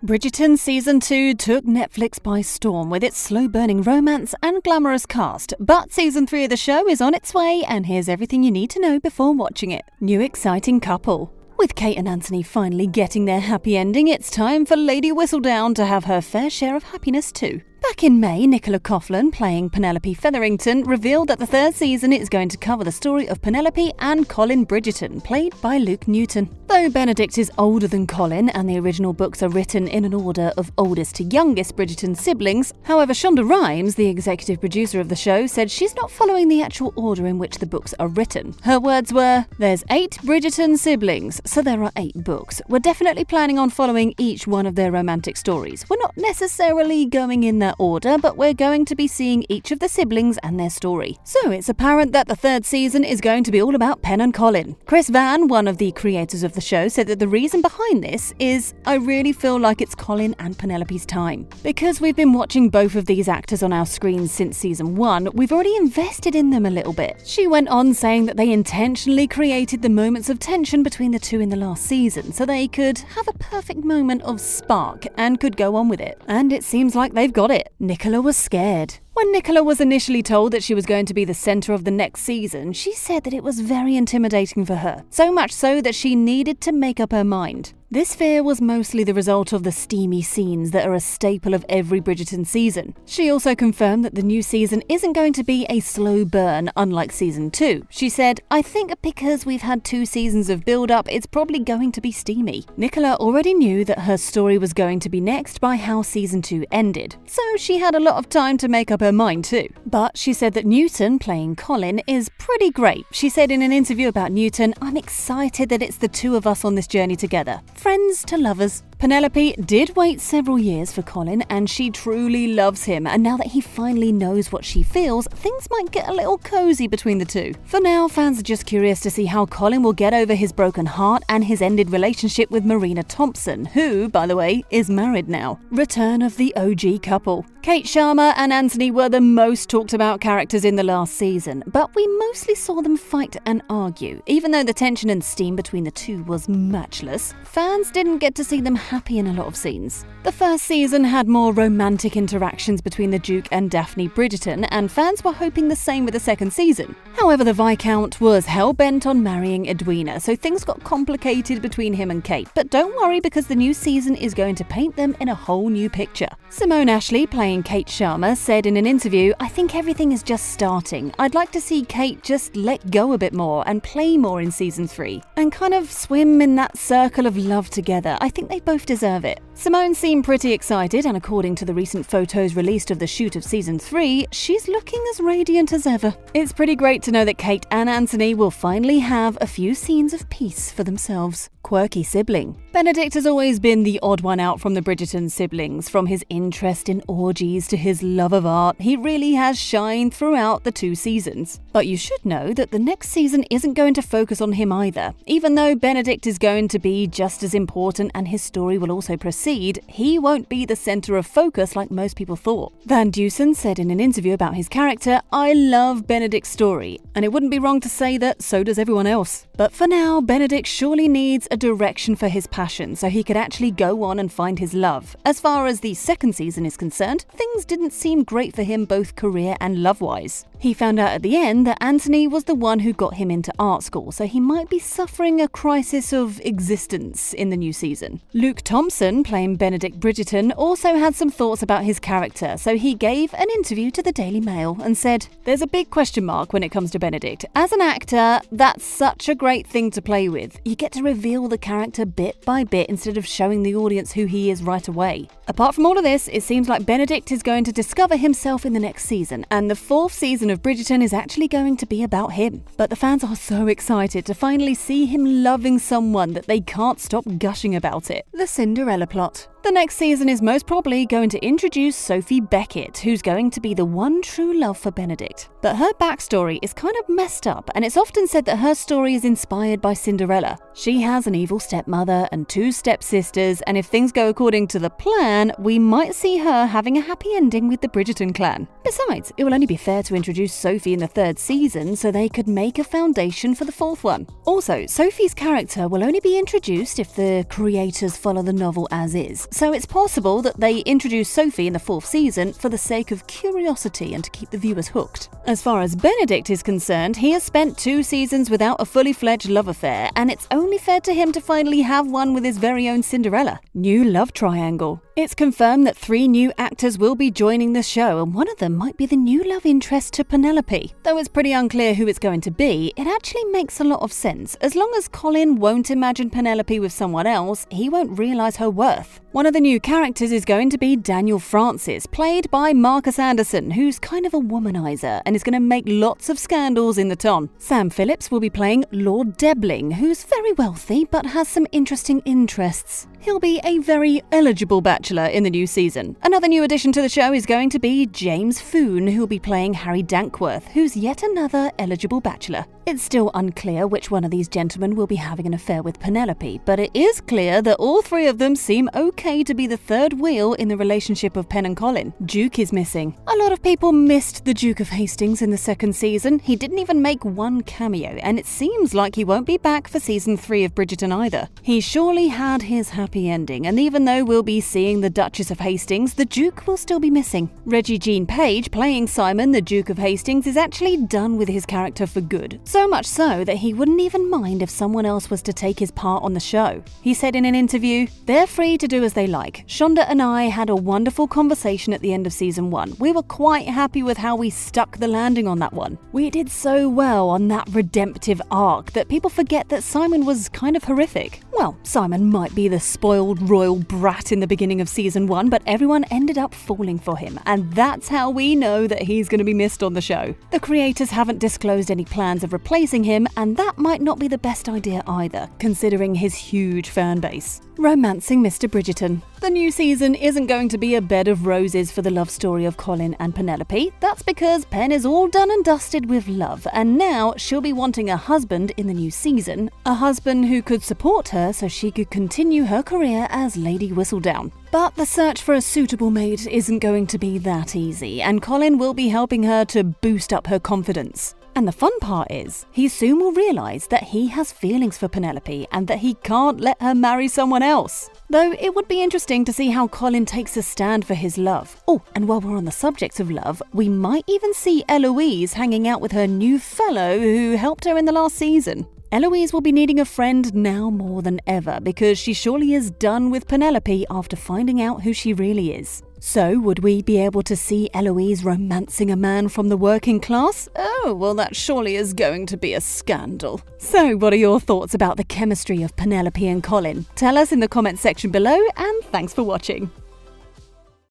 Bridgerton Season 2 took Netflix by storm with its slow-burning romance and glamorous cast, but Season 3 of the show is on its way, and here's everything you need to know before watching it. New exciting couple. With Kate and Anthony finally getting their happy ending, it's time for Lady Whistledown to have her fair share of happiness too. Back in May, Nicola Coughlin, playing Penelope Featherington, revealed that the third season is going to cover the story of Penelope and Colin Bridgerton, played by Luke Newton. Though Benedict is older than Colin and the original books are written in an order of oldest to youngest Bridgerton siblings, however, Shonda Rhimes, the executive producer of the show, said she's not following the actual order in which the books are written. Her words were, "There's 8 Bridgerton siblings, so there are 8 books. We're definitely planning on following each one of their romantic stories. We're not necessarily going in that order, but we're going to be seeing each of the siblings and their story." So it's apparent that the third season is going to be all about Pen and Colin. Chris Van, one of the creators of the show, said that the reason behind this is, "I really feel like it's Colin and Penelope's time. Because we've been watching both of these actors on our screens since season 1, we've already invested in them a little bit." She went on saying that they intentionally created the moments of tension between the two in the last season so they could have a perfect moment of spark and could go on with it. And it seems like they've got it. Nicola was scared. When Nicola was initially told that she was going to be the center of the next season, she said that it was very intimidating for her, so much so that she needed to make up her mind. This fear was mostly the result of the steamy scenes that are a staple of every Bridgerton season. She also confirmed that the new season isn't going to be a slow burn, unlike season 2. She said, "I think because we've had 2 seasons of build-up, it's probably going to be steamy." Nicola already knew that her story was going to be next by how season 2 ended, so she had a lot of time to make up her mind too. But she said that Newton, playing Colin, is pretty great. She said in an interview about Newton, "I'm excited that it's the two of us on this journey together. Friends to lovers." Penelope did wait several years for Colin, and she truly loves him, and now that he finally knows what she feels, things might get a little cozy between the two. For now, fans are just curious to see how Colin will get over his broken heart and his ended relationship with Marina Thompson, who, by the way, is married now. Return of the OG couple. Kate Sharma and Anthony were the most talked about characters in the last season, but we mostly saw them fight and argue. Even though the tension and steam between the two was matchless, fans didn't get to see them happy in a lot of scenes. The first season had more romantic interactions between the Duke and Daphne Bridgerton, and fans were hoping the same with the second season. However, the Viscount was hell-bent on marrying Edwina, so things got complicated between him and Kate. But don't worry, because the new season is going to paint them in a whole new picture. Simone Ashley, playing Kate Sharma, said in an interview, "I think everything is just starting. I'd like to see Kate just let go a bit more and play more in season 3, and kind of swim in that circle of love together. I think they both deserve it." Simone seemed pretty excited, and according to the recent photos released of the shoot of season 3, she's looking as radiant as ever. It's pretty great to know that Kate and Anthony will finally have a few scenes of peace for themselves. Quirky sibling. Benedict has always been the odd one out from the Bridgerton siblings. From his interest in orgies to his love of art, he really has shined throughout the 2 seasons. But you should know that the next season isn't going to focus on him either. Even though Benedict is going to be just as important and his story will also proceed, he won't be the center of focus like most people thought. Van Dusen said in an interview about his character, "I love Benedict's story, and it wouldn't be wrong to say that so does everyone else. But for now, Benedict surely needs a direction for his passion so he could actually go on and find his love. As far as the second season is concerned, things didn't seem great for him both career and love-wise. He found out at the end that Anthony was the one who got him into art school, so he might be suffering a crisis of existence in the new season." Luke Thompson, playing Benedict Bridgerton, also had some thoughts about his character, so he gave an interview to the Daily Mail and said, "There's a big question mark when it comes to Benedict. As an actor, that's such a great thing to play with. You get to reveal the character bit by bit instead of showing the audience who he is right away. Apart from all of this, it seems like Benedict is going to discover himself in the next season, and the 4th season of Bridgerton is actually going to be about him." But the fans are so excited to finally see him loving someone that they can't stop gushing about it. The Cinderella plot. The next season is most probably going to introduce Sophie Beckett, who's going to be the one true love for Benedict. But her backstory is kind of messed up, and it's often said that her story is inspired by Cinderella. She has an evil stepmother and 2 stepsisters, and if things go according to the plan, we might see her having a happy ending with the Bridgerton clan. Besides, it will only be fair to introduce Sophie in the 3rd season so they could make a foundation for the 4th one. Also, Sophie's character will only be introduced if the creators follow the novel as is. so it's possible that they introduce Sophie in the 4th season for the sake of curiosity and to keep the viewers hooked. As far as Benedict is concerned, he has spent 2 seasons without a fully fledged love affair, and it's only fair to him to finally have one with his very own Cinderella. New love triangle. It's confirmed that 3 new actors will be joining the show, and one of them might be the new love interest to Penelope. Though it's pretty unclear who it's going to be, it actually makes a lot of sense. As long as Colin won't imagine Penelope with someone else, he won't realise her worth. One of the new characters is going to be Daniel Francis, played by Marcus Anderson, who's kind of a womanizer and is going to make lots of scandals in the ton. Sam Phillips will be playing Lord Debling, who's very wealthy but has some interesting interests. He'll be a very eligible bachelor in the new season. Another new addition to the show is going to be James Foon, who'll be playing Harry Dankworth, who's yet another eligible bachelor. It's still unclear which one of these gentlemen will be having an affair with Penelope, but it is clear that all 3 of them seem okay to be the third wheel in the relationship of Pen and Colin. Duke is missing. A lot of people missed the Duke of Hastings in the 2nd season. He didn't even make one cameo, and it seems like he won't be back for season 3 of Bridgerton either. He surely had his happy ending, and even though we'll be seeing the Duchess of Hastings, the Duke will still be missing. Reggie Jean Page, playing Simon, the Duke of Hastings, is actually done with his character for good. So much so that he wouldn't even mind if someone else was to take his part on the show. He said in an interview, "They're free to do as they like. Shonda and I had a wonderful conversation at the end of season 1. We were quite happy with how we stuck the landing on that one. We did so well on that redemptive arc that people forget that Simon was kind of horrific. Well, Simon might be the spoiled royal brat in the beginning of season 1, but everyone ended up falling for him, and that's how we know that he's going to be missed on the show. The creators haven't disclosed any plans of replacing him, and that might not be the best idea either, considering his huge fan base." Romancing Mr. Bridgerton. The new season isn't going to be a bed of roses for the love story of Colin and Penelope. That's because Pen is all done and dusted with love, and now she'll be wanting a husband in the new season, a husband who could support her so she could continue her career as Lady Whistledown. But the search for a suitable mate isn't going to be that easy, and Colin will be helping her to boost up her confidence. And the fun part is, he soon will realise that he has feelings for Penelope and that he can't let her marry someone else. Though it would be interesting to see how Colin takes a stand for his love. Oh, and while we're on the subject of love, we might even see Eloise hanging out with her new fellow who helped her in the last season. Eloise will be needing a friend now more than ever because she surely is done with Penelope after finding out who she really is. So, would we be able to see Eloise romancing a man from the working class? Oh, well, that surely is going to be a scandal. So, what are your thoughts about the chemistry of Penelope and Colin? Tell us in the comments section below, and thanks for watching.